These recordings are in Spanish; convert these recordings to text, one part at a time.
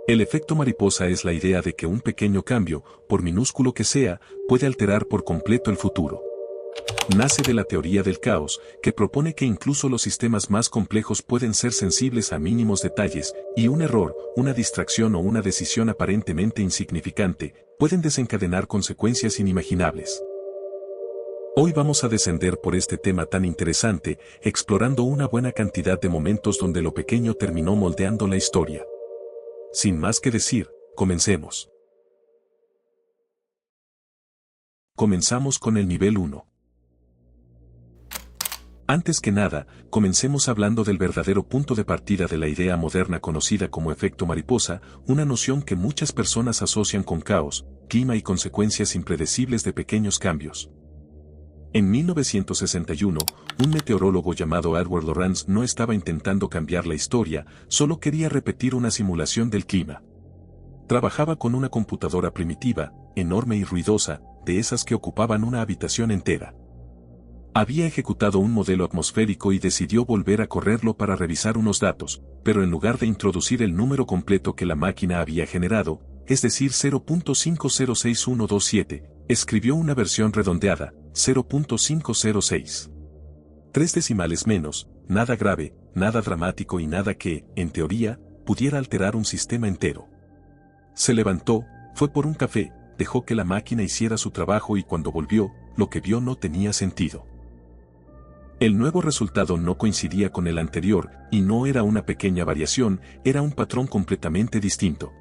El efecto mariposa es la idea de que un pequeño cambio, por minúsculo que sea, puede alterar por completo el futuro. Nace de la teoría del caos, que propone que incluso los sistemas más complejos pueden ser sensibles a mínimos detalles, y un error, una distracción o una decisión aparentemente insignificante, pueden desencadenar consecuencias inimaginables. Hoy vamos a descender por este tema tan interesante, explorando una buena cantidad de momentos donde lo pequeño terminó moldeando la historia. Sin más que decir, comencemos. Comenzamos con el nivel 1. Antes que nada, comencemos hablando del verdadero punto de partida de la idea moderna conocida como efecto mariposa, una noción que muchas personas asocian con caos, clima y consecuencias impredecibles de pequeños cambios. En 1961, un meteorólogo llamado Edward Lorenz no estaba intentando cambiar la historia, solo quería repetir una simulación del clima. Trabajaba con una computadora primitiva, enorme y ruidosa, de esas que ocupaban una habitación entera. Había ejecutado un modelo atmosférico y decidió volver a correrlo para revisar unos datos, pero en lugar de introducir el número completo que la máquina había generado, es decir 0.506127, escribió una versión redondeada, 0.506. 3 decimales menos, nada grave, nada dramático y nada que, en teoría, pudiera alterar un sistema entero. Se levantó, fue por un café, dejó que la máquina hiciera su trabajo y cuando volvió, lo que vio no tenía sentido. El nuevo resultado no coincidía con el anterior, y no era una pequeña variación, era un patrón completamente distinto.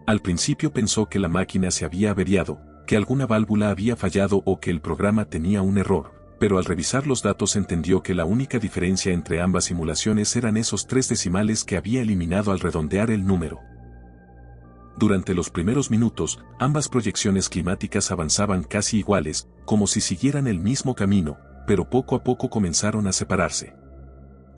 Al principio pensó que la máquina se había averiado, que alguna válvula había fallado o que el programa tenía un error, pero al revisar los datos entendió que la única diferencia entre ambas simulaciones eran esos 3 decimales que había eliminado al redondear el número. Durante los primeros minutos, ambas proyecciones climáticas avanzaban casi iguales, como si siguieran el mismo camino, pero poco a poco comenzaron a separarse.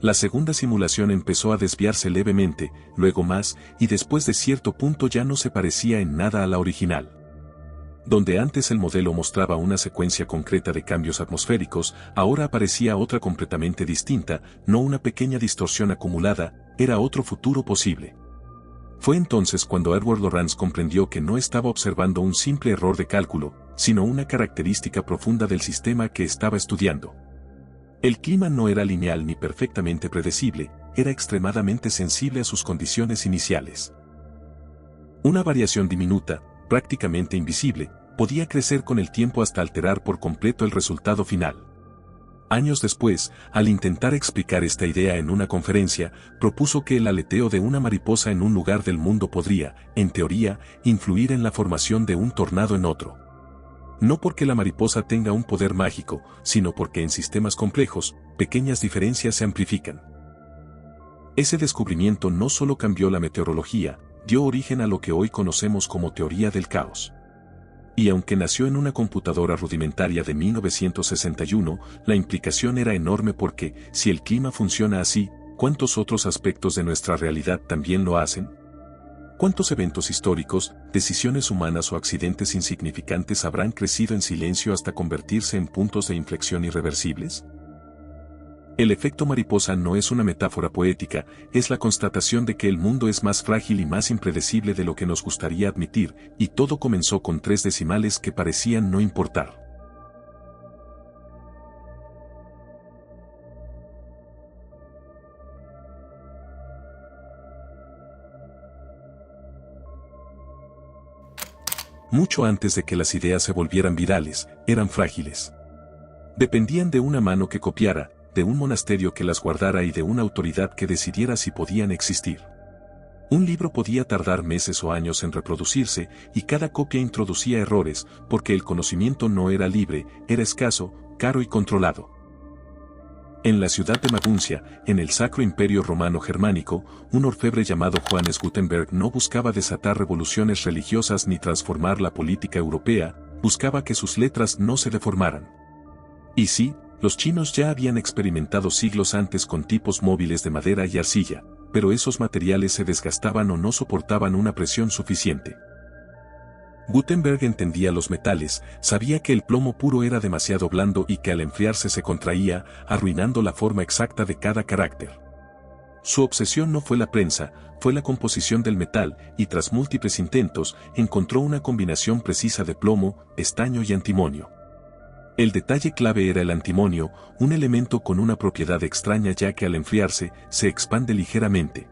La segunda simulación empezó a desviarse levemente, luego más, y después de cierto punto ya no se parecía en nada a la original. Donde antes el modelo mostraba una secuencia concreta de cambios atmosféricos, ahora aparecía otra completamente distinta, no una pequeña distorsión acumulada, era otro futuro posible. Fue entonces cuando Edward Lorenz comprendió que no estaba observando un simple error de cálculo, sino una característica profunda del sistema que estaba estudiando. El clima no era lineal ni perfectamente predecible, era extremadamente sensible a sus condiciones iniciales. Una variación diminuta, prácticamente invisible, podía crecer con el tiempo hasta alterar por completo el resultado final. Años después, al intentar explicar esta idea en una conferencia, propuso que el aleteo de una mariposa en un lugar del mundo podría, en teoría, influir en la formación de un tornado en otro. No porque la mariposa tenga un poder mágico, sino porque en sistemas complejos, pequeñas diferencias se amplifican. Ese descubrimiento no solo cambió la meteorología, dio origen a lo que hoy conocemos como teoría del caos. Y aunque nació en una computadora rudimentaria de 1961, la implicación era enorme porque, si el clima funciona así, ¿cuántos otros aspectos de nuestra realidad también lo hacen? ¿Cuántos eventos históricos, decisiones humanas o accidentes insignificantes habrán crecido en silencio hasta convertirse en puntos de inflexión irreversibles? El efecto mariposa no es una metáfora poética, es la constatación de que el mundo es más frágil y más impredecible de lo que nos gustaría admitir, y todo comenzó con 3 decimales que parecían no importar. Mucho antes de que las ideas se volvieran virales, eran frágiles. Dependían de una mano que copiara, de un monasterio que las guardara y de una autoridad que decidiera si podían existir. Un libro podía tardar meses o años en reproducirse, y cada copia introducía errores, porque el conocimiento no era libre, era escaso, caro y controlado. En la ciudad de Maguncia, en el Sacro Imperio Romano Germánico, un orfebre llamado Johannes Gutenberg no buscaba desatar revoluciones religiosas ni transformar la política europea, buscaba que sus letras no se deformaran. Y sí, los chinos ya habían experimentado siglos antes con tipos móviles de madera y arcilla, pero esos materiales se desgastaban o no soportaban una presión suficiente. Gutenberg entendía los metales, sabía que el plomo puro era demasiado blando y que al enfriarse se contraía, arruinando la forma exacta de cada carácter. Su obsesión no fue la prensa, fue la composición del metal, y tras múltiples intentos, encontró una combinación precisa de plomo, estaño y antimonio. El detalle clave era el antimonio, un elemento con una propiedad extraña ya que al enfriarse, se expande ligeramente.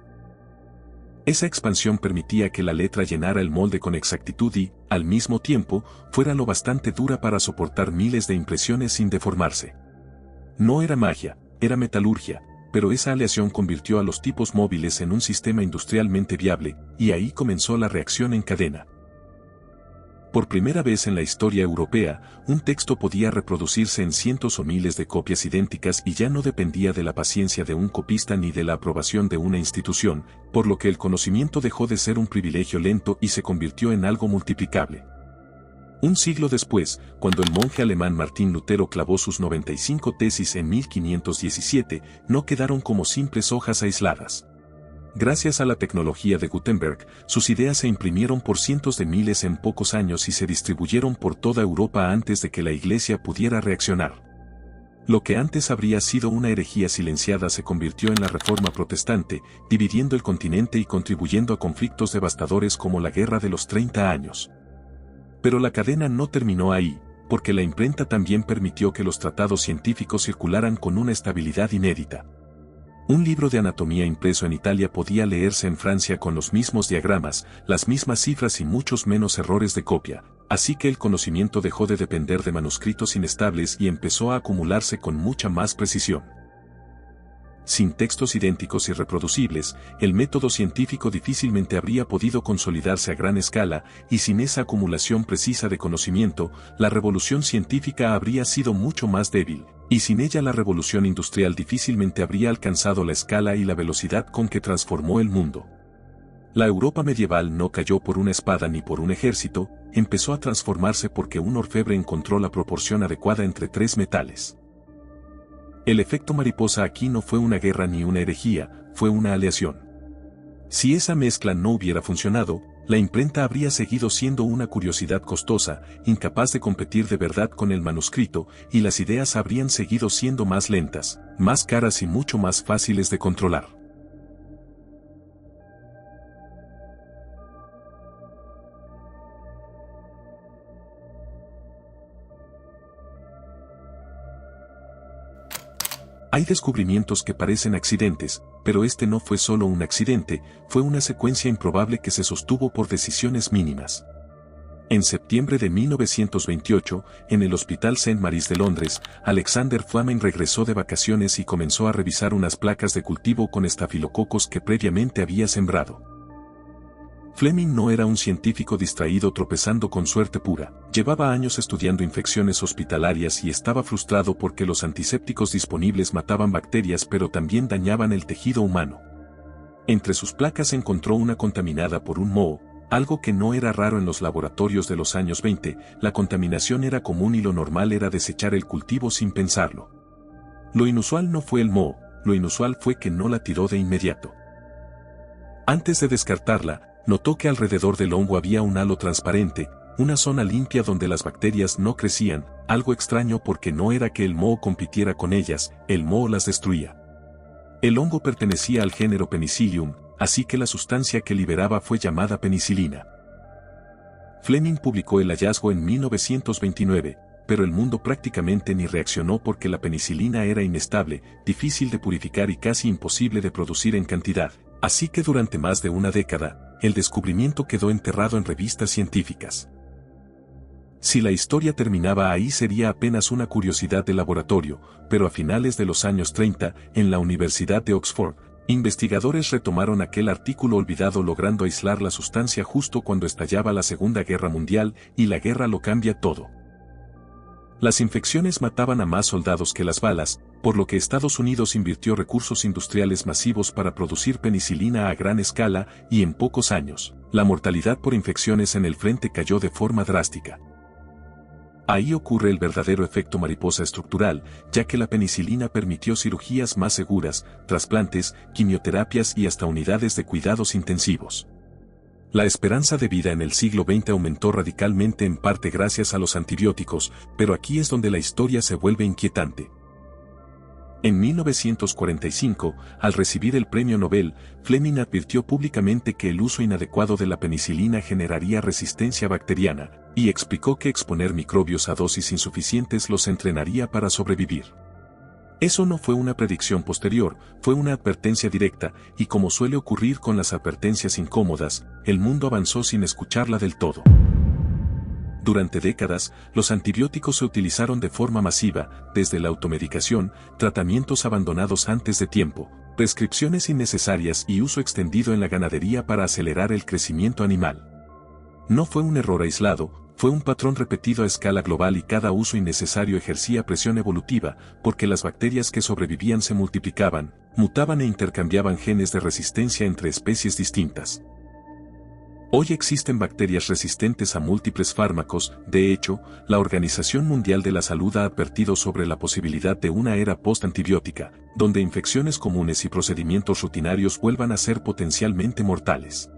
Esa expansión permitía que la letra llenara el molde con exactitud y, al mismo tiempo, fuera lo bastante dura para soportar miles de impresiones sin deformarse. No era magia, era metalurgia, pero esa aleación convirtió a los tipos móviles en un sistema industrialmente viable, y ahí comenzó la reacción en cadena. Por primera vez en la historia europea, un texto podía reproducirse en cientos o miles de copias idénticas y ya no dependía de la paciencia de un copista ni de la aprobación de una institución, por lo que el conocimiento dejó de ser un privilegio lento y se convirtió en algo multiplicable. Un siglo después, cuando el monje alemán Martín Lutero clavó sus 95 tesis en 1517, no quedaron como simples hojas aisladas. Gracias a la tecnología de Gutenberg, sus ideas se imprimieron por cientos de miles en pocos años y se distribuyeron por toda Europa antes de que la Iglesia pudiera reaccionar. Lo que antes habría sido una herejía silenciada se convirtió en la Reforma Protestante, dividiendo el continente y contribuyendo a conflictos devastadores como la Guerra de los 30 años. Pero la cadena no terminó ahí, porque la imprenta también permitió que los tratados científicos circularan con una estabilidad inédita. Un libro de anatomía impreso en Italia podía leerse en Francia con los mismos diagramas, las mismas cifras y muchos menos errores de copia, así que el conocimiento dejó de depender de manuscritos inestables y empezó a acumularse con mucha más precisión. Sin textos idénticos y reproducibles, el método científico difícilmente habría podido consolidarse a gran escala, y sin esa acumulación precisa de conocimiento, la revolución científica habría sido mucho más débil, y sin ella la revolución industrial difícilmente habría alcanzado la escala y la velocidad con que transformó el mundo. La Europa medieval no cayó por una espada ni por un ejército, empezó a transformarse porque un orfebre encontró la proporción adecuada entre tres metales. El efecto mariposa aquí no fue una guerra ni una herejía, fue una aleación. Si esa mezcla no hubiera funcionado, la imprenta habría seguido siendo una curiosidad costosa, incapaz de competir de verdad con el manuscrito, y las ideas habrían seguido siendo más lentas, más caras y mucho más fáciles de controlar. Hay descubrimientos que parecen accidentes, pero este no fue solo un accidente, fue una secuencia improbable que se sostuvo por decisiones mínimas. En septiembre de 1928, en el Hospital St. Mary's de Londres, Alexander Fleming regresó de vacaciones y comenzó a revisar unas placas de cultivo con estafilococos que previamente había sembrado. Fleming no era un científico distraído tropezando con suerte pura, llevaba años estudiando infecciones hospitalarias y estaba frustrado porque los antisépticos disponibles mataban bacterias pero también dañaban el tejido humano. Entre sus placas encontró una contaminada por un moho, algo que no era raro en los laboratorios de los años 20, la contaminación era común y lo normal era desechar el cultivo sin pensarlo. Lo inusual no fue el moho, lo inusual fue que no la tiró de inmediato. Antes de descartarla, notó que alrededor del hongo había un halo transparente, una zona limpia donde las bacterias no crecían, algo extraño porque no era que el moho compitiera con ellas, el moho las destruía. El hongo pertenecía al género Penicillium, así que la sustancia que liberaba fue llamada penicilina. Fleming publicó el hallazgo en 1929, pero el mundo prácticamente ni reaccionó porque la penicilina era inestable, difícil de purificar y casi imposible de producir en cantidad. Así que durante más de una década, el descubrimiento quedó enterrado en revistas científicas. Si la historia terminaba ahí sería apenas una curiosidad de laboratorio, pero a finales de los años 30, en la Universidad de Oxford, investigadores retomaron aquel artículo olvidado logrando aislar la sustancia justo cuando estallaba la Segunda Guerra Mundial y la guerra lo cambia todo. Las infecciones mataban a más soldados que las balas, por lo que Estados Unidos invirtió recursos industriales masivos para producir penicilina a gran escala y en pocos años, la mortalidad por infecciones en el frente cayó de forma drástica. Ahí ocurre el verdadero efecto mariposa estructural, ya que la penicilina permitió cirugías más seguras, trasplantes, quimioterapias y hasta unidades de cuidados intensivos. La esperanza de vida en el siglo XX aumentó radicalmente en parte gracias a los antibióticos, pero aquí es donde la historia se vuelve inquietante. En 1945, al recibir el premio Nobel, Fleming advirtió públicamente que el uso inadecuado de la penicilina generaría resistencia bacteriana, y explicó que exponer microbios a dosis insuficientes los entrenaría para sobrevivir. Eso no fue una predicción posterior, fue una advertencia directa, y como suele ocurrir con las advertencias incómodas, el mundo avanzó sin escucharla del todo. Durante décadas, los antibióticos se utilizaron de forma masiva, desde la automedicación, tratamientos abandonados antes de tiempo, prescripciones innecesarias y uso extendido en la ganadería para acelerar el crecimiento animal. No fue un error aislado, fue un patrón repetido a escala global y cada uso innecesario ejercía presión evolutiva, porque las bacterias que sobrevivían se multiplicaban, mutaban e intercambiaban genes de resistencia entre especies distintas. Hoy existen bacterias resistentes a múltiples fármacos, de hecho, la Organización Mundial de la Salud ha advertido sobre la posibilidad de una era post-antibiótica, donde infecciones comunes y procedimientos rutinarios vuelvan a ser potencialmente mortales.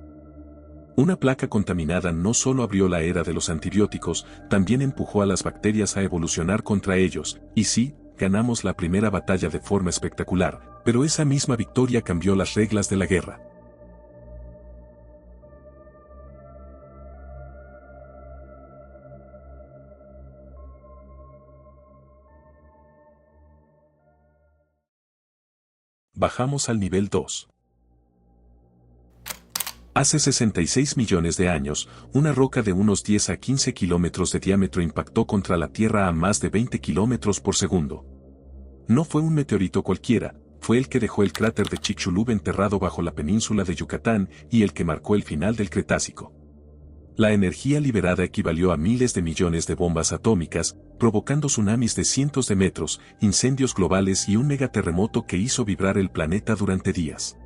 Una placa contaminada no solo abrió la era de los antibióticos, también empujó a las bacterias a evolucionar contra ellos, y sí, ganamos la primera batalla de forma espectacular, pero esa misma victoria cambió las reglas de la guerra. Bajamos al nivel 2. Hace 66 millones de años, una roca de unos 10 a 15 kilómetros de diámetro impactó contra la Tierra a más de 20 kilómetros por segundo. No fue un meteorito cualquiera, fue el que dejó el cráter de Chicxulub enterrado bajo la península de Yucatán y el que marcó el final del Cretácico. La energía liberada equivalió a miles de millones de bombas atómicas, provocando tsunamis de cientos de metros, incendios globales y un megaterremoto que hizo vibrar el planeta durante días.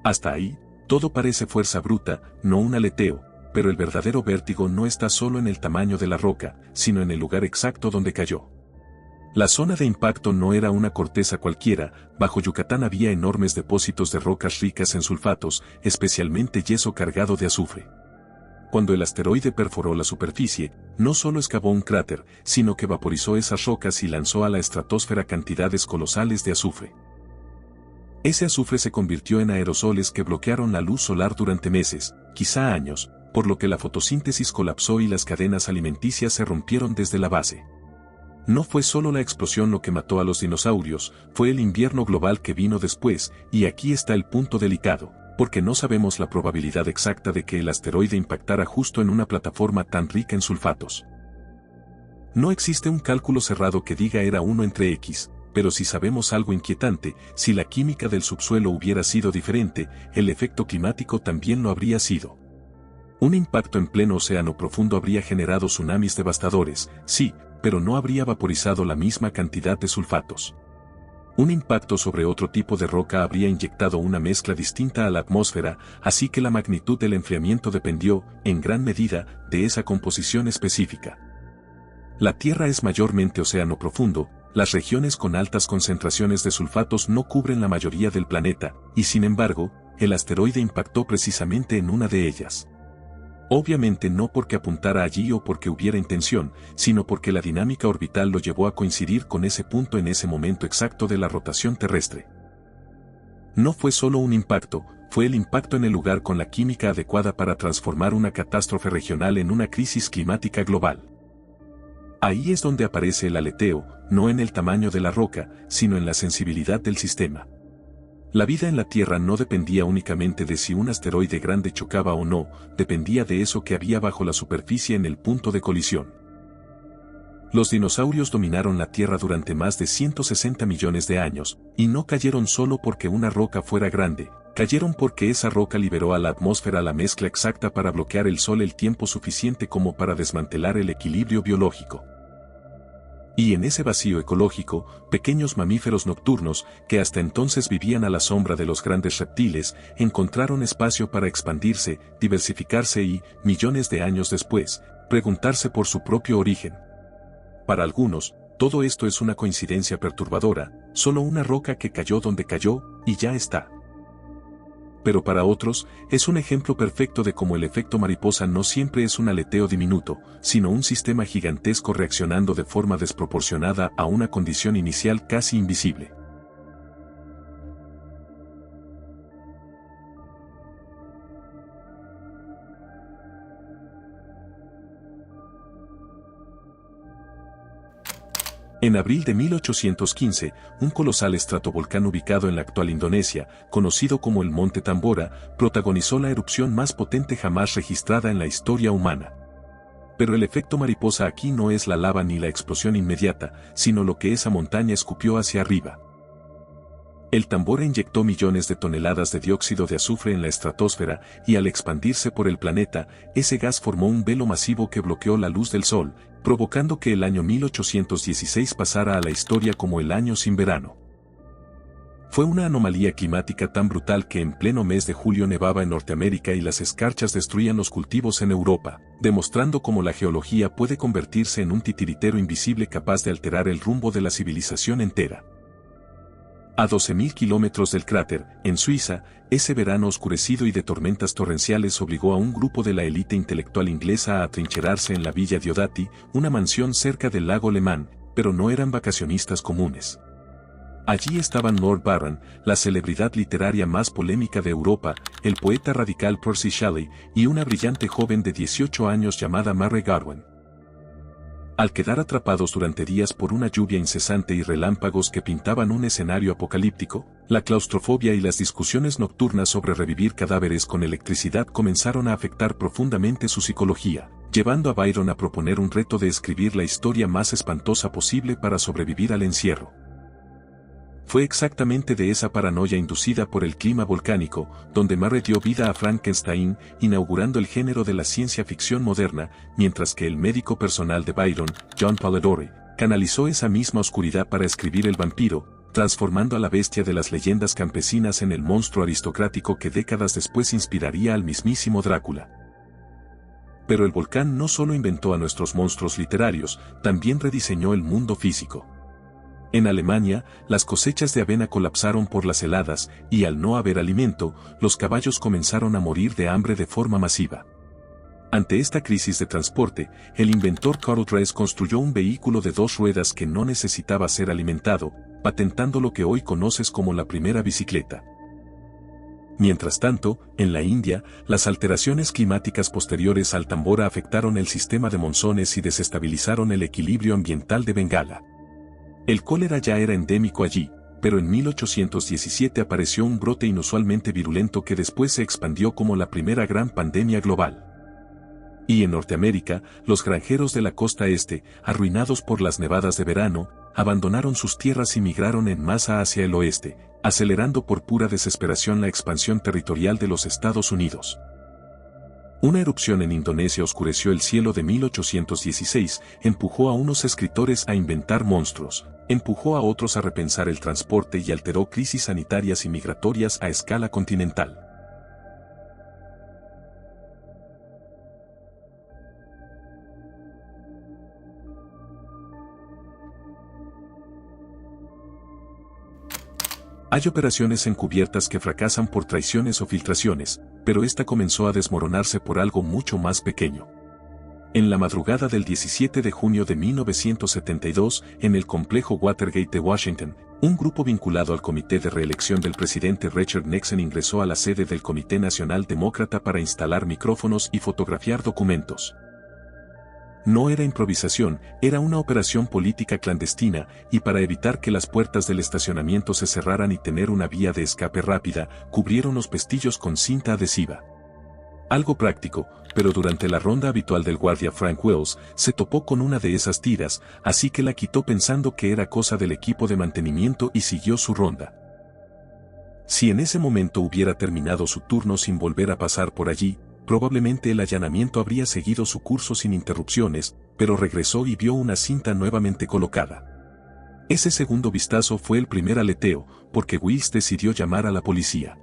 Hasta ahí, todo parece fuerza bruta, no un aleteo, pero el verdadero vértigo no está solo en el tamaño de la roca, sino en el lugar exacto donde cayó. La zona de impacto no era una corteza cualquiera, bajo Yucatán había enormes depósitos de rocas ricas en sulfatos, especialmente yeso cargado de azufre. Cuando el asteroide perforó la superficie, no solo excavó un cráter, sino que vaporizó esas rocas y lanzó a la estratosfera cantidades colosales de azufre. Ese azufre se convirtió en aerosoles que bloquearon la luz solar durante meses, quizá años, por lo que la fotosíntesis colapsó y las cadenas alimenticias se rompieron desde la base. No fue solo la explosión lo que mató a los dinosaurios, fue el invierno global que vino después, y aquí está el punto delicado, porque no sabemos la probabilidad exacta de que el asteroide impactara justo en una plataforma tan rica en sulfatos. No existe un cálculo cerrado que diga era 1 entre X, pero si sabemos algo inquietante, si la química del subsuelo hubiera sido diferente, el efecto climático también lo habría sido. Un impacto en pleno océano profundo habría generado tsunamis devastadores, sí, pero no habría vaporizado la misma cantidad de sulfatos. Un impacto sobre otro tipo de roca habría inyectado una mezcla distinta a la atmósfera, así que la magnitud del enfriamiento dependió, en gran medida, de esa composición específica. La Tierra es mayormente océano profundo, las regiones con altas concentraciones de sulfatos no cubren la mayoría del planeta, y sin embargo, el asteroide impactó precisamente en una de ellas. Obviamente no porque apuntara allí o porque hubiera intención, sino porque la dinámica orbital lo llevó a coincidir con ese punto en ese momento exacto de la rotación terrestre. No fue solo un impacto, fue el impacto en el lugar con la química adecuada para transformar una catástrofe regional en una crisis climática global. Ahí es donde aparece el aleteo, no en el tamaño de la roca, sino en la sensibilidad del sistema. La vida en la Tierra no dependía únicamente de si un asteroide grande chocaba o no, dependía de eso que había bajo la superficie en el punto de colisión. Los dinosaurios dominaron la Tierra durante más de 160 millones de años, y no cayeron solo porque una roca fuera grande, cayeron porque esa roca liberó a la atmósfera la mezcla exacta para bloquear el Sol el tiempo suficiente como para desmantelar el equilibrio biológico. Y en ese vacío ecológico, pequeños mamíferos nocturnos, que hasta entonces vivían a la sombra de los grandes reptiles, encontraron espacio para expandirse, diversificarse y, millones de años después, preguntarse por su propio origen. Para algunos, todo esto es una coincidencia perturbadora, solo una roca que cayó donde cayó, y ya está. pero para otros, es un ejemplo perfecto de cómo el efecto mariposa no siempre es un aleteo diminuto, sino un sistema gigantesco reaccionando de forma desproporcionada a una condición inicial casi invisible. En abril de 1815, un colosal estratovolcán ubicado en la actual Indonesia, conocido como el Monte Tambora, protagonizó la erupción más potente jamás registrada en la historia humana. Pero el efecto mariposa aquí no es la lava ni la explosión inmediata, sino lo que esa montaña escupió hacia arriba. El Tambora inyectó millones de toneladas de dióxido de azufre en la estratosfera y al expandirse por el planeta, ese gas formó un velo masivo que bloqueó la luz del sol, provocando que el año 1816 pasara a la historia como el año sin verano. Fue una anomalía climática tan brutal que en pleno mes de julio nevaba en Norteamérica y las escarchas destruían los cultivos en Europa, demostrando cómo la geología puede convertirse en un titiritero invisible capaz de alterar el rumbo de la civilización entera. A 12.000 kilómetros del cráter, en Suiza, ese verano oscurecido y de tormentas torrenciales obligó a un grupo de la élite intelectual inglesa a atrincherarse en la Villa Diodati, una mansión cerca del lago Le Mans, pero no eran vacacionistas comunes. Allí estaban Lord Byron, la celebridad literaria más polémica de Europa, el poeta radical Percy Shelley y una brillante joven de 18 años llamada Mary Godwin. Al quedar atrapados durante días por una lluvia incesante y relámpagos que pintaban un escenario apocalíptico, la claustrofobia y las discusiones nocturnas sobre revivir cadáveres con electricidad comenzaron a afectar profundamente su psicología, llevando a Byron a proponer un reto de escribir la historia más espantosa posible para sobrevivir al encierro. Fue exactamente de esa paranoia inducida por el clima volcánico, donde Murray dio vida a Frankenstein, inaugurando el género de la ciencia ficción moderna, mientras que el médico personal de Byron, John Polidori, canalizó esa misma oscuridad para escribir El vampiro, transformando a la bestia de las leyendas campesinas en el monstruo aristocrático que décadas después inspiraría al mismísimo Drácula. Pero el volcán no solo inventó a nuestros monstruos literarios, también rediseñó el mundo físico. En Alemania, las cosechas de avena colapsaron por las heladas, y al no haber alimento, los caballos comenzaron a morir de hambre de forma masiva. Ante esta crisis de transporte, el inventor Karl Drais construyó un vehículo de 2 ruedas que no necesitaba ser alimentado, patentando lo que hoy conoces como la primera bicicleta. Mientras tanto, en la India, las alteraciones climáticas posteriores al Tambora afectaron el sistema de monzones y desestabilizaron el equilibrio ambiental de Bengala. El cólera ya era endémico allí, pero en 1817 apareció un brote inusualmente virulento que después se expandió como la primera gran pandemia global. Y en Norteamérica, los granjeros de la costa este, arruinados por las nevadas de verano, abandonaron sus tierras y migraron en masa hacia el oeste, acelerando por pura desesperación la expansión territorial de los Estados Unidos. Una erupción en Indonesia oscureció el cielo de 1816, empujó a unos escritores a inventar monstruos, empujó a otros a repensar el transporte y alteró crisis sanitarias y migratorias a escala continental. Hay operaciones encubiertas que fracasan por traiciones o filtraciones, pero esta comenzó a desmoronarse por algo mucho más pequeño. En la madrugada del 17 de junio de 1972, en el complejo Watergate de Washington, un grupo vinculado al comité de reelección del presidente Richard Nixon ingresó a la sede del Comité Nacional Demócrata para instalar micrófonos y fotografiar documentos. No era improvisación, era una operación política clandestina, y para evitar que las puertas del estacionamiento se cerraran y tener una vía de escape rápida, cubrieron los pestillos con cinta adhesiva. Algo práctico, pero durante la ronda habitual del guardia Frank Wells, se topó con una de esas tiras, así que la quitó pensando que era cosa del equipo de mantenimiento y siguió su ronda. Si en ese momento hubiera terminado su turno sin volver a pasar por allí, probablemente el allanamiento habría seguido su curso sin interrupciones, pero regresó y vio una cinta nuevamente colocada. Ese segundo vistazo fue el primer aleteo, porque Wills decidió llamar a la policía.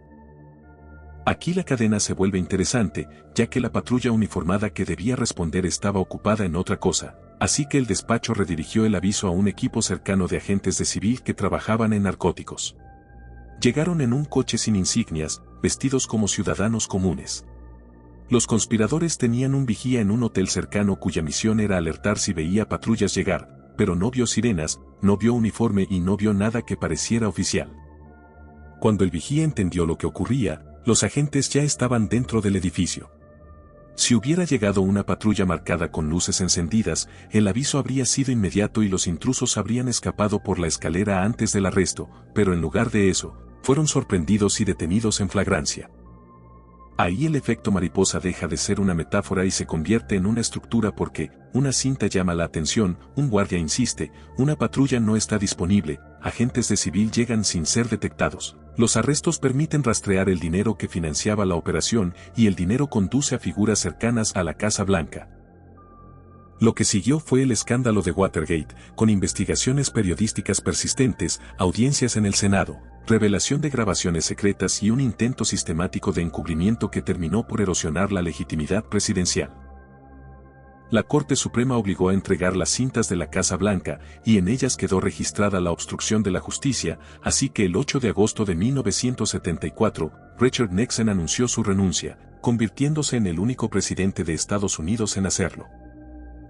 Aquí la cadena se vuelve interesante, ya que la patrulla uniformada que debía responder estaba ocupada en otra cosa, así que el despacho redirigió el aviso a un equipo cercano de agentes de civil que trabajaban en narcóticos. Llegaron en un coche sin insignias, vestidos como ciudadanos comunes. Los conspiradores tenían un vigía en un hotel cercano cuya misión era alertar si veía patrullas llegar, pero no vio sirenas, no vio uniforme y no vio nada que pareciera oficial. Cuando el vigía entendió lo que ocurría, los agentes ya estaban dentro del edificio. Si hubiera llegado una patrulla marcada con luces encendidas, el aviso habría sido inmediato y los intrusos habrían escapado por la escalera antes del arresto, pero en lugar de eso, fueron sorprendidos y detenidos en flagrancia. Ahí el efecto mariposa deja de ser una metáfora y se convierte en una estructura porque, una cinta llama la atención, un guardia insiste, una patrulla no está disponible, agentes de civil llegan sin ser detectados. Los arrestos permiten rastrear el dinero que financiaba la operación y el dinero conduce a figuras cercanas a la Casa Blanca. Lo que siguió fue el escándalo de Watergate, con investigaciones periodísticas persistentes, audiencias en el Senado, revelación de grabaciones secretas y un intento sistemático de encubrimiento que terminó por erosionar la legitimidad presidencial. La Corte Suprema obligó a entregar las cintas de la Casa Blanca y en ellas quedó registrada la obstrucción de la justicia, así que el 8 de agosto de 1974, Richard Nixon anunció su renuncia, convirtiéndose en el único presidente de Estados Unidos en hacerlo.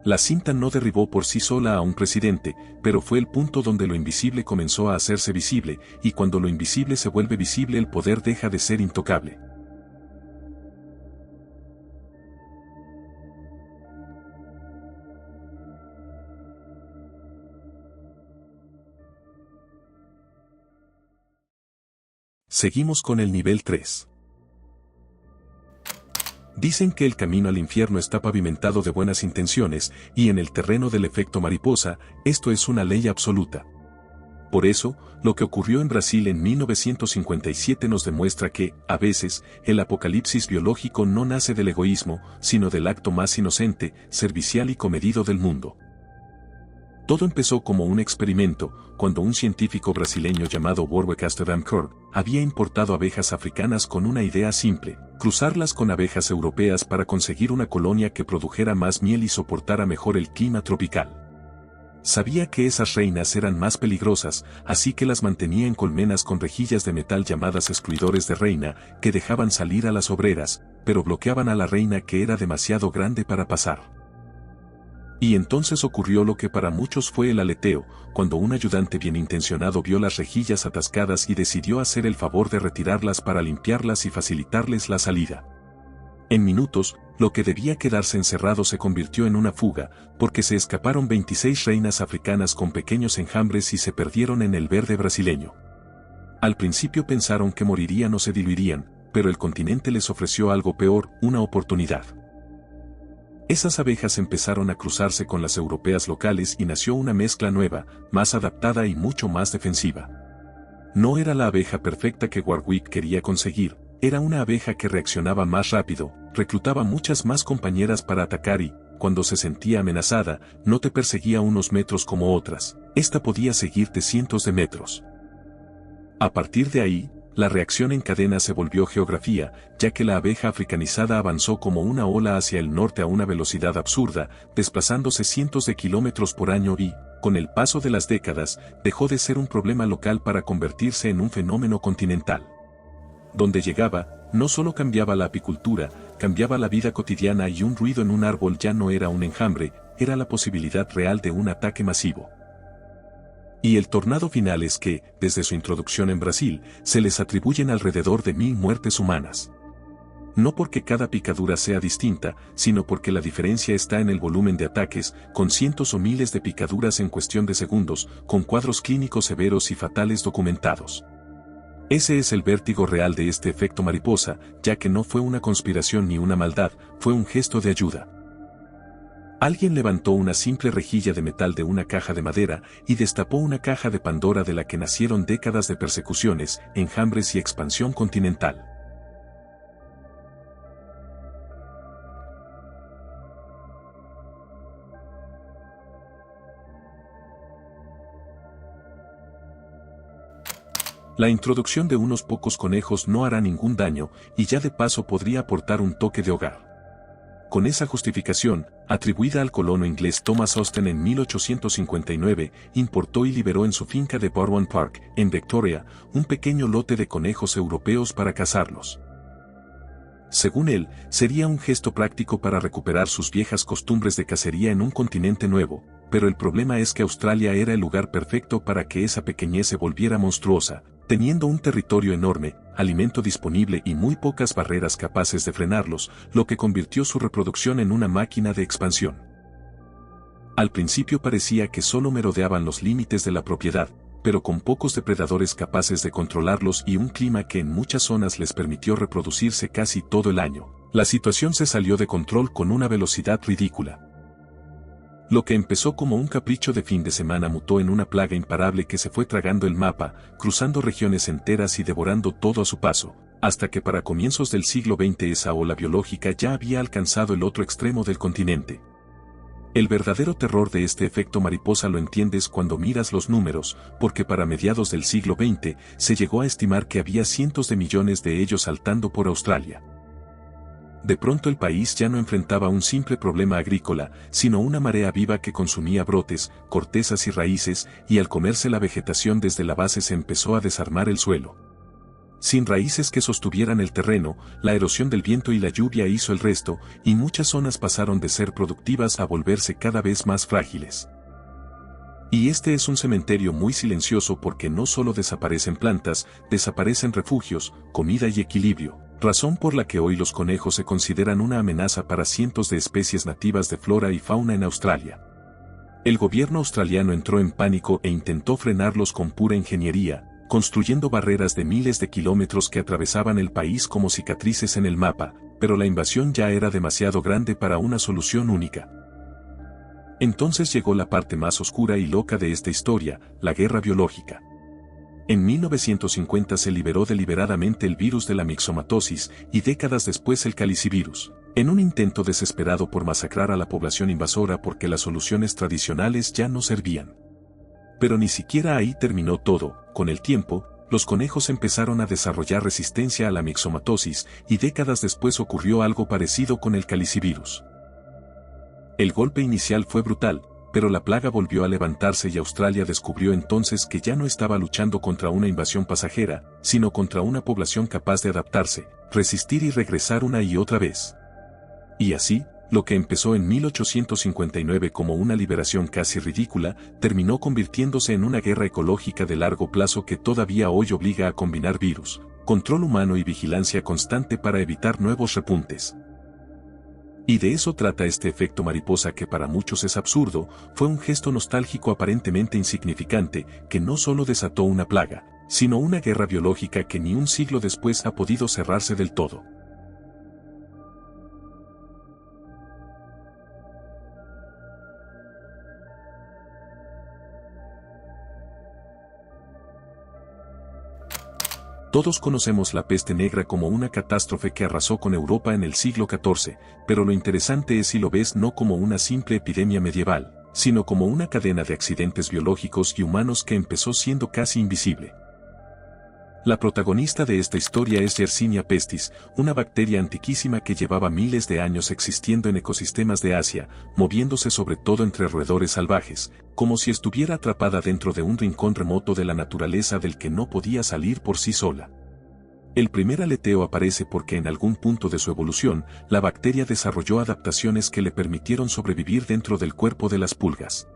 La cinta no derribó por sí sola a un presidente, pero fue el punto donde lo invisible comenzó a hacerse visible, y cuando lo invisible se vuelve visible el poder deja de ser intocable. Seguimos con el nivel 3. Dicen que el camino al infierno está pavimentado de buenas intenciones, y en el terreno del efecto mariposa, esto es una ley absoluta. Por eso, lo que ocurrió en Brasil en 1957 nos demuestra que, a veces, el apocalipsis biológico no nace del egoísmo, sino del acto más inocente, servicial y comedido del mundo. Todo empezó como un experimento, cuando un científico brasileño llamado Warwick Amsterdam-Curd había importado abejas africanas con una idea simple: cruzarlas con abejas europeas para conseguir una colonia que produjera más miel y soportara mejor el clima tropical. Sabía que esas reinas eran más peligrosas, así que las mantenía en colmenas con rejillas de metal llamadas excluidores de reina, que dejaban salir a las obreras, pero bloqueaban a la reina que era demasiado grande para pasar. Y entonces ocurrió lo que para muchos fue el aleteo, cuando un ayudante bien intencionado vio las rejillas atascadas y decidió hacer el favor de retirarlas para limpiarlas y facilitarles la salida. En minutos, lo que debía quedarse encerrado se convirtió en una fuga, porque se escaparon 26 reinas africanas con pequeños enjambres y se perdieron en el verde brasileño. Al principio pensaron que morirían o se diluirían, pero el continente les ofreció algo peor, una oportunidad. Esas abejas empezaron a cruzarse con las europeas locales y nació una mezcla nueva, más adaptada y mucho más defensiva. No era la abeja perfecta que Warwick quería conseguir, era una abeja que reaccionaba más rápido, reclutaba muchas más compañeras para atacar y, cuando se sentía amenazada, no te perseguía unos metros como otras, esta podía seguirte cientos de metros. A partir de ahí, la reacción en cadena se volvió geografía, ya que la abeja africanizada avanzó como una ola hacia el norte a una velocidad absurda, desplazándose cientos de kilómetros por año y, con el paso de las décadas, dejó de ser un problema local para convertirse en un fenómeno continental. Donde llegaba, no solo cambiaba la apicultura, cambiaba la vida cotidiana y un ruido en un árbol ya no era un enjambre, era la posibilidad real de un ataque masivo. Y el tornado final es que, desde su introducción en Brasil, se les atribuyen alrededor de 1000 muertes humanas. No porque cada picadura sea distinta, sino porque la diferencia está en el volumen de ataques, con cientos o miles de picaduras en cuestión de segundos, con cuadros clínicos severos y fatales documentados. Ese es el vértigo real de este efecto mariposa, ya que no fue una conspiración ni una maldad, fue un gesto de ayuda. Alguien levantó una simple rejilla de metal de una caja de madera y destapó una caja de Pandora de la que nacieron décadas de persecuciones, enjambres y expansión continental. La introducción de unos pocos conejos no hará ningún daño y ya de paso podría aportar un toque de hogar. Con esa justificación, atribuida al colono inglés Thomas Austin en 1859, importó y liberó en su finca de Baldwin Park, en Victoria, un pequeño lote de conejos europeos para cazarlos. Según él, sería un gesto práctico para recuperar sus viejas costumbres de cacería en un continente nuevo, pero el problema es que Australia era el lugar perfecto para que esa pequeñez se volviera monstruosa, teniendo un territorio enorme, alimento disponible y muy pocas barreras capaces de frenarlos, lo que convirtió su reproducción en una máquina de expansión. Al principio parecía que solo merodeaban los límites de la propiedad, pero con pocos depredadores capaces de controlarlos y un clima que en muchas zonas les permitió reproducirse casi todo el año, la situación se salió de control con una velocidad ridícula. Lo que empezó como un capricho de fin de semana mutó en una plaga imparable que se fue tragando el mapa, cruzando regiones enteras y devorando todo a su paso, hasta que para comienzos del siglo XX esa ola biológica ya había alcanzado el otro extremo del continente. El verdadero terror de este efecto mariposa lo entiendes cuando miras los números, porque para mediados del siglo XX se llegó a estimar que había cientos de millones de ellos saltando por Australia. De pronto el país ya no enfrentaba un simple problema agrícola, sino una marea viva que consumía brotes, cortezas y raíces, y al comerse la vegetación desde la base se empezó a desarmar el suelo. Sin raíces que sostuvieran el terreno, la erosión del viento y la lluvia hizo el resto, y muchas zonas pasaron de ser productivas a volverse cada vez más frágiles. Y este es un cementerio muy silencioso porque no solo desaparecen plantas, desaparecen refugios, comida y equilibrio, razón por la que hoy los conejos se consideran una amenaza para cientos de especies nativas de flora y fauna en Australia. El gobierno australiano entró en pánico e intentó frenarlos con pura ingeniería, construyendo barreras de miles de kilómetros que atravesaban el país como cicatrices en el mapa, pero la invasión ya era demasiado grande para una solución única. Entonces llegó la parte más oscura y loca de esta historia, la guerra biológica. En 1950 se liberó deliberadamente el virus de la mixomatosis y décadas después el calicivirus, en un intento desesperado por masacrar a la población invasora porque las soluciones tradicionales ya no servían. Pero ni siquiera ahí terminó todo. Con el tiempo, los conejos empezaron a desarrollar resistencia a la mixomatosis y décadas después ocurrió algo parecido con el calicivirus. El golpe inicial fue brutal, pero la plaga volvió a levantarse y Australia descubrió entonces que ya no estaba luchando contra una invasión pasajera, sino contra una población capaz de adaptarse, resistir y regresar una y otra vez. Y así, lo que empezó en 1859 como una liberación casi ridícula, terminó convirtiéndose en una guerra ecológica de largo plazo que todavía hoy obliga a combinar virus, control humano y vigilancia constante para evitar nuevos repuntes. Y de eso trata este efecto mariposa que para muchos es absurdo, fue un gesto nostálgico aparentemente insignificante, que no solo desató una plaga, sino una guerra biológica que ni un siglo después ha podido cerrarse del todo. Todos conocemos la peste negra como una catástrofe que arrasó con Europa en el siglo XIV, pero lo interesante es si lo ves no como una simple epidemia medieval, sino como una cadena de accidentes biológicos y humanos que empezó siendo casi invisible. La protagonista de esta historia es Yersinia pestis, una bacteria antiquísima que llevaba miles de años existiendo en ecosistemas de Asia, moviéndose sobre todo entre roedores salvajes, como si estuviera atrapada dentro de un rincón remoto de la naturaleza del que no podía salir por sí sola. El primer aleteo aparece porque en algún punto de su evolución, la bacteria desarrolló adaptaciones que le permitieron sobrevivir dentro del cuerpo de las pulgas.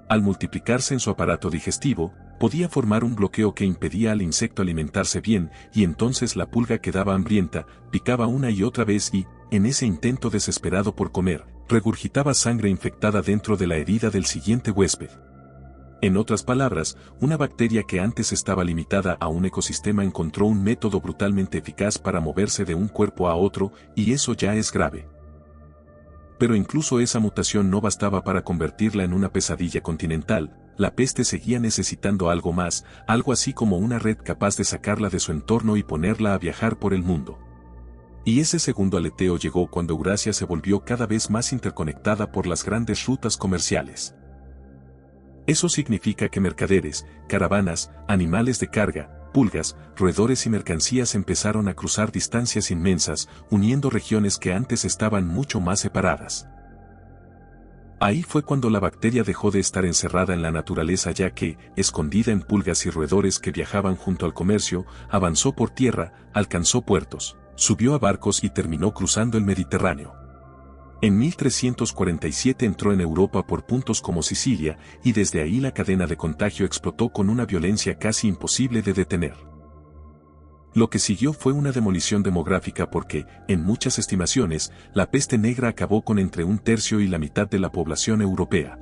Al multiplicarse en su aparato digestivo, podía formar un bloqueo que impedía al insecto alimentarse bien, y entonces la pulga quedaba hambrienta, picaba una y otra vez y, en ese intento desesperado por comer, regurgitaba sangre infectada dentro de la herida del siguiente huésped. En otras palabras, una bacteria que antes estaba limitada a un ecosistema encontró un método brutalmente eficaz para moverse de un cuerpo a otro, y eso ya es grave. Pero incluso esa mutación no bastaba para convertirla en una pesadilla continental, la peste seguía necesitando algo más, algo así como una red capaz de sacarla de su entorno y ponerla a viajar por el mundo. Y ese segundo aleteo llegó cuando Eurasia se volvió cada vez más interconectada por las grandes rutas comerciales. Eso significa que mercaderes, caravanas, animales de carga, pulgas, roedores y mercancías empezaron a cruzar distancias inmensas, uniendo regiones que antes estaban mucho más separadas. Ahí fue cuando la bacteria dejó de estar encerrada en la naturaleza ya que, escondida en pulgas y roedores que viajaban junto al comercio, avanzó por tierra, alcanzó puertos, Subió a barcos y terminó cruzando el Mediterráneo. En 1347 entró en Europa por puntos como Sicilia, y desde ahí la cadena de contagio explotó con una violencia casi imposible de detener. Lo que siguió fue una demolición demográfica porque, en muchas estimaciones, la peste negra acabó con entre un tercio y la mitad de la población europea.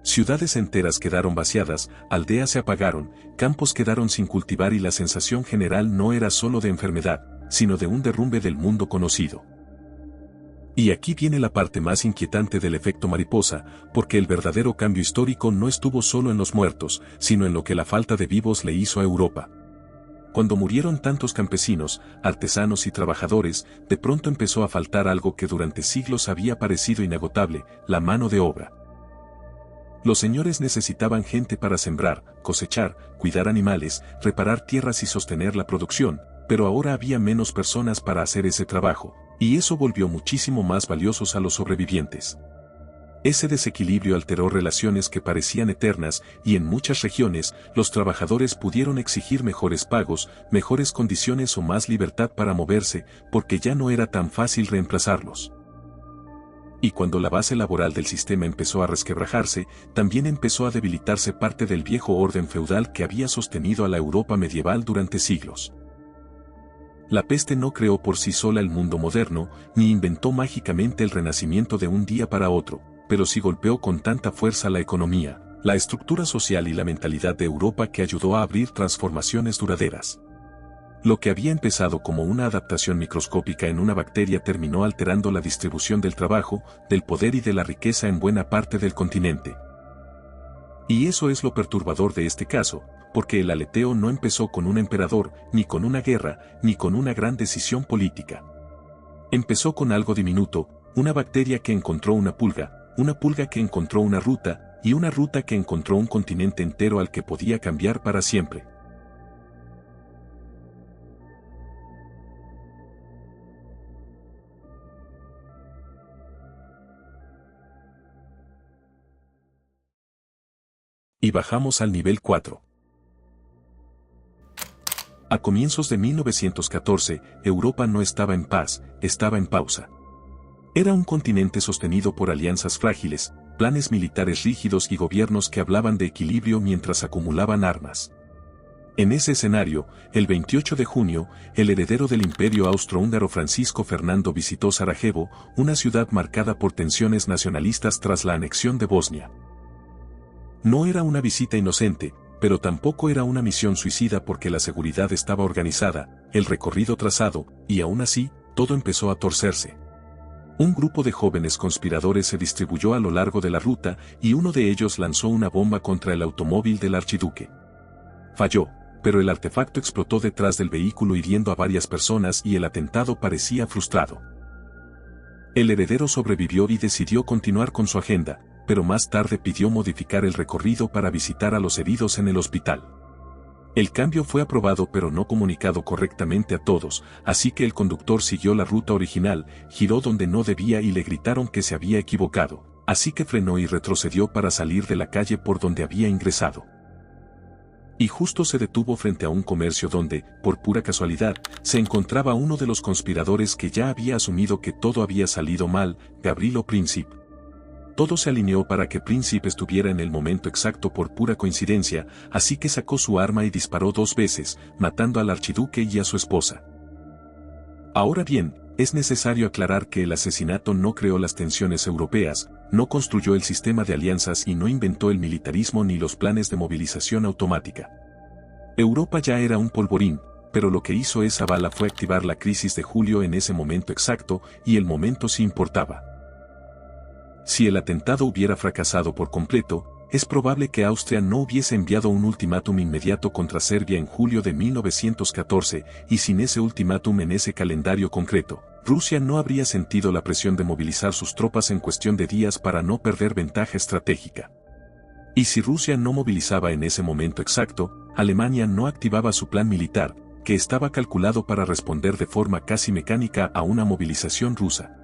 Ciudades enteras quedaron vaciadas, aldeas se apagaron, campos quedaron sin cultivar y la sensación general no era solo de enfermedad, sino de un derrumbe del mundo conocido. Y aquí viene la parte más inquietante del efecto mariposa, porque el verdadero cambio histórico no estuvo solo en los muertos, sino en lo que la falta de vivos le hizo a Europa. Cuando murieron tantos campesinos, artesanos y trabajadores, de pronto empezó a faltar algo que durante siglos había parecido inagotable, la mano de obra. Los señores necesitaban gente para sembrar, cosechar, cuidar animales, reparar tierras y sostener la producción, pero ahora había menos personas para hacer ese trabajo, y eso volvió muchísimo más valiosos a los sobrevivientes. Ese desequilibrio alteró relaciones que parecían eternas y en muchas regiones los trabajadores pudieron exigir mejores pagos, mejores condiciones o más libertad para moverse, porque ya no era tan fácil reemplazarlos. Y cuando la base laboral del sistema empezó a resquebrajarse, también empezó a debilitarse parte del viejo orden feudal que había sostenido a la Europa medieval durante siglos. La peste no creó por sí sola el mundo moderno, ni inventó mágicamente el renacimiento de un día para otro, pero sí golpeó con tanta fuerza la economía, la estructura social y la mentalidad de Europa que ayudó a abrir transformaciones duraderas. Lo que había empezado como una adaptación microscópica en una bacteria terminó alterando la distribución del trabajo, del poder y de la riqueza en buena parte del continente. Y eso es lo perturbador de este caso, porque el aleteo no empezó con un emperador, ni con una guerra, ni con una gran decisión política. Empezó con algo diminuto, una bacteria que encontró una pulga que encontró una ruta, y una ruta que encontró un continente entero al que podía cambiar para siempre. Y bajamos al nivel 4. A comienzos de 1914, Europa no estaba en paz, estaba en pausa. Era un continente sostenido por alianzas frágiles, planes militares rígidos y gobiernos que hablaban de equilibrio mientras acumulaban armas. En ese escenario, el 28 de junio, el heredero del imperio austrohúngaro Francisco Fernando visitó Sarajevo, una ciudad marcada por tensiones nacionalistas tras la anexión de Bosnia. No era una visita inocente, pero tampoco era una misión suicida porque la seguridad estaba organizada, el recorrido trazado, y aún así, todo empezó a torcerse. Un grupo de jóvenes conspiradores se distribuyó a lo largo de la ruta y uno de ellos lanzó una bomba contra el automóvil del archiduque. Falló, pero el artefacto explotó detrás del vehículo hiriendo a varias personas y el atentado parecía frustrado. El heredero sobrevivió y decidió continuar con su agenda, pero más tarde pidió modificar el recorrido para visitar a los heridos en el hospital. El cambio fue aprobado pero no comunicado correctamente a todos, así que el conductor siguió la ruta original, giró donde no debía y le gritaron que se había equivocado, así que frenó y retrocedió para salir de la calle por donde había ingresado. Y justo se detuvo frente a un comercio donde, por pura casualidad, se encontraba uno de los conspiradores que ya había asumido que todo había salido mal, Gavrilo Princip. Todo se alineó para que Princip estuviera en el momento exacto por pura coincidencia, así que sacó su arma y disparó 2 veces, matando al archiduque y a su esposa. Ahora bien, es necesario aclarar que el asesinato no creó las tensiones europeas, no construyó el sistema de alianzas y no inventó el militarismo ni los planes de movilización automática. Europa ya era un polvorín, pero lo que hizo esa bala fue activar la crisis de julio en ese momento exacto, y el momento sí importaba. Si el atentado hubiera fracasado por completo, es probable que Austria no hubiese enviado un ultimátum inmediato contra Serbia en julio de 1914, y sin ese ultimátum en ese calendario concreto, Rusia no habría sentido la presión de movilizar sus tropas en cuestión de días para no perder ventaja estratégica. Y si Rusia no movilizaba en ese momento exacto, Alemania no activaba su plan militar, que estaba calculado para responder de forma casi mecánica a una movilización rusa.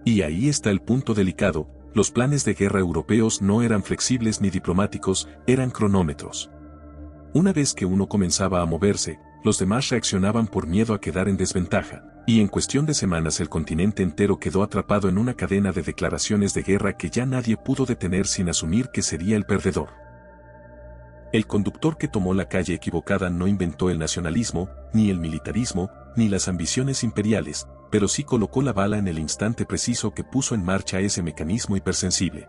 Y ahí está el punto delicado, los planes de guerra europeos no eran flexibles ni diplomáticos, eran cronómetros. Una vez que uno comenzaba a moverse, los demás reaccionaban por miedo a quedar en desventaja, Y en cuestión de semanas el continente entero quedó atrapado en una cadena de declaraciones de guerra que ya nadie pudo detener sin asumir que sería el perdedor. El conductor que tomó la calle equivocada no inventó el nacionalismo, ni el militarismo, ni las ambiciones imperiales, pero sí colocó la bala en el instante preciso que puso en marcha ese mecanismo hipersensible.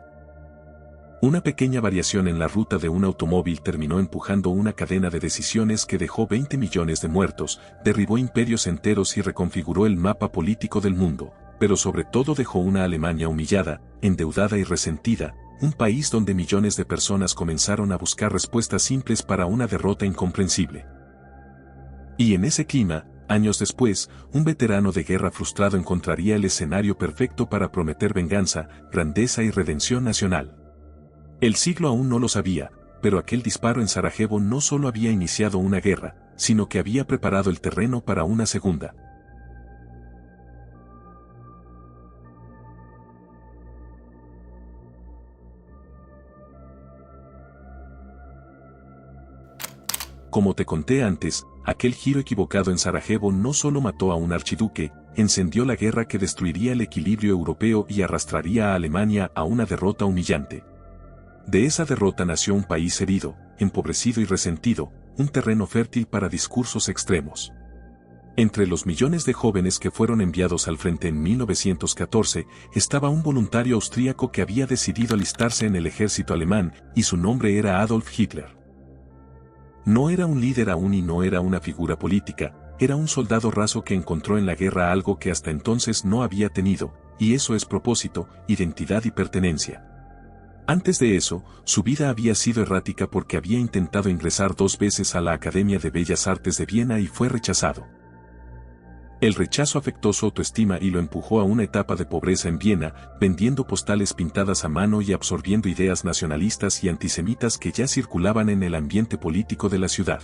Una pequeña variación en la ruta de un automóvil terminó empujando una cadena de decisiones que dejó 20 millones de muertos, derribó imperios enteros y reconfiguró el mapa político del mundo, pero sobre todo dejó una Alemania humillada, endeudada y resentida, un país donde millones de personas comenzaron a buscar respuestas simples para una derrota incomprensible. Y en ese clima, años después, un veterano de guerra frustrado encontraría el escenario perfecto para prometer venganza, grandeza y redención nacional. El siglo aún no lo sabía, pero aquel disparo en Sarajevo no solo había iniciado una guerra, sino que había preparado el terreno para una segunda. Como te conté antes, aquel giro equivocado en Sarajevo no solo mató a un archiduque, encendió la guerra que destruiría el equilibrio europeo y arrastraría a Alemania a una derrota humillante. De esa derrota nació un país herido, empobrecido y resentido, un terreno fértil para discursos extremos. Entre los millones de jóvenes que fueron enviados al frente en 1914, estaba un voluntario austríaco que había decidido alistarse en el ejército alemán, y su nombre era Adolf Hitler. No era un líder aún y no era una figura política, era un soldado raso que encontró en la guerra algo que hasta entonces no había tenido, y eso es propósito, identidad y pertenencia. Antes de eso, su vida había sido errática porque había intentado ingresar 2 veces a la Academia de Bellas Artes de Viena y fue rechazado. El rechazo afectó su autoestima y lo empujó a una etapa de pobreza en Viena, vendiendo postales pintadas a mano y absorbiendo ideas nacionalistas y antisemitas que ya circulaban en el ambiente político de la ciudad.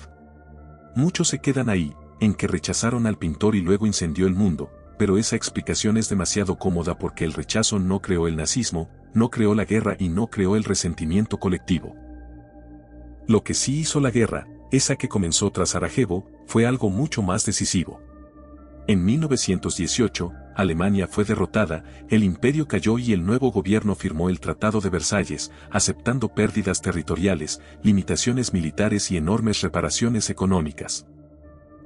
Muchos se quedan ahí, en que rechazaron al pintor y luego incendió el mundo, pero esa explicación es demasiado cómoda porque el rechazo no creó el nazismo, no creó la guerra y no creó el resentimiento colectivo. Lo que sí hizo la guerra, esa que comenzó tras Sarajevo, fue algo mucho más decisivo. En 1918, Alemania fue derrotada, el imperio cayó y el nuevo gobierno firmó el Tratado de Versalles, aceptando pérdidas territoriales, limitaciones militares y enormes reparaciones económicas.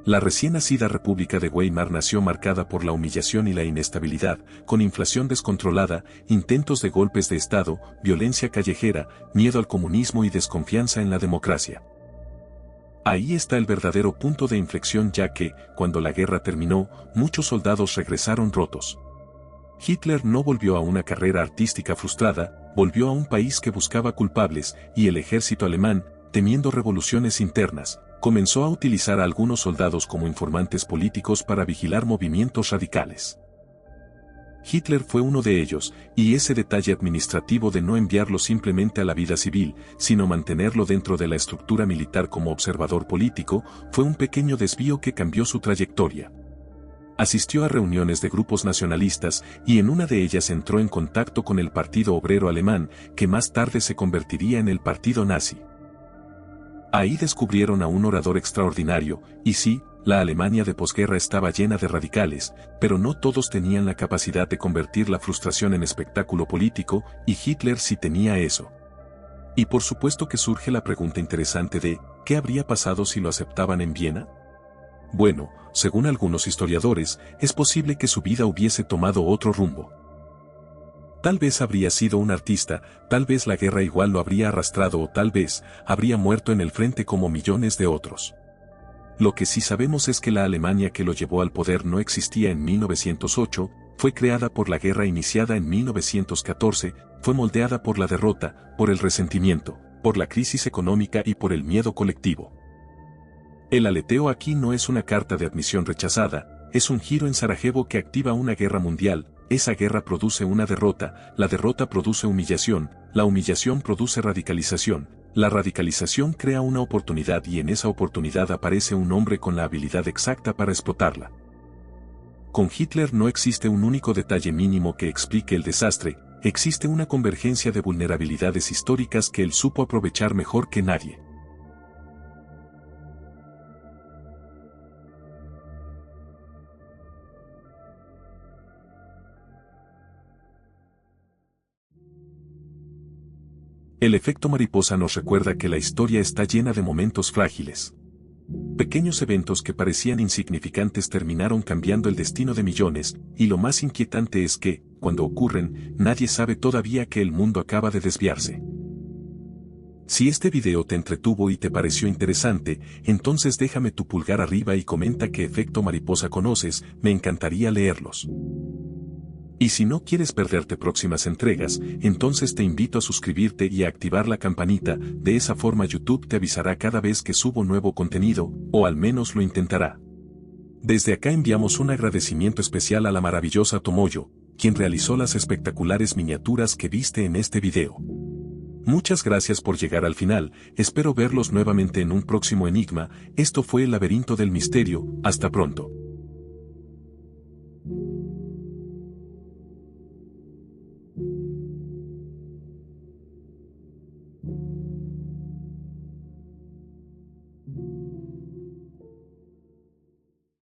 La recién nacida República de Weimar nació marcada por la humillación y la inestabilidad, con inflación descontrolada, intentos de golpes de Estado, violencia callejera, miedo al comunismo y desconfianza en la democracia. Ahí está el verdadero punto de inflexión ya que, cuando la guerra terminó, muchos soldados regresaron rotos. Hitler no volvió a una carrera artística frustrada, volvió a un país que buscaba culpables, y el ejército alemán, temiendo revoluciones internas, comenzó a utilizar a algunos soldados como informantes políticos para vigilar movimientos radicales. Hitler fue uno de ellos, y ese detalle administrativo de no enviarlo simplemente a la vida civil, sino mantenerlo dentro de la estructura militar como observador político, fue un pequeño desvío que cambió su trayectoria. Asistió a reuniones de grupos nacionalistas y en una de ellas entró en contacto con el Partido Obrero Alemán, que más tarde se convertiría en el Partido Nazi. Ahí descubrieron a un orador extraordinario, y sí, la Alemania de posguerra estaba llena de radicales, pero no todos tenían la capacidad de convertir la frustración en espectáculo político, y Hitler sí tenía eso. Y por supuesto que surge la pregunta interesante de, ¿qué habría pasado si lo aceptaban en Viena? Bueno, según algunos historiadores, es posible que su vida hubiese tomado otro rumbo. Tal vez habría sido un artista, tal vez la guerra igual lo habría arrastrado o tal vez habría muerto en el frente como millones de otros. Lo que sí sabemos es que la Alemania que lo llevó al poder no existía en 1908, fue creada por la guerra iniciada en 1914, fue moldeada por la derrota, por el resentimiento, por la crisis económica y por el miedo colectivo. El aleteo aquí no es una carta de admisión rechazada, es un giro en Sarajevo que activa una guerra mundial, esa guerra produce una derrota, la derrota produce humillación, la humillación produce radicalización, la radicalización crea una oportunidad y en esa oportunidad aparece un hombre con la habilidad exacta para explotarla. Con Hitler no existe un único detalle mínimo que explique el desastre, existe una convergencia de vulnerabilidades históricas que él supo aprovechar mejor que nadie. El efecto mariposa nos recuerda que la historia está llena de momentos frágiles. Pequeños eventos que parecían insignificantes terminaron cambiando el destino de millones, y lo más inquietante es que, cuando ocurren, nadie sabe todavía que el mundo acaba de desviarse. Si este video te entretuvo y te pareció interesante, entonces déjame tu pulgar arriba y comenta qué efecto mariposa conoces, me encantaría leerlos. Y si no quieres perderte próximas entregas, entonces te invito a suscribirte y a activar la campanita, de esa forma YouTube te avisará cada vez que subo nuevo contenido, o al menos lo intentará. Desde acá enviamos un agradecimiento especial a la maravillosa Tomoyo, quien realizó las espectaculares miniaturas que viste en este video. Muchas gracias por llegar al final, espero verlos nuevamente en un próximo enigma. Esto fue el laberinto del misterio, hasta pronto.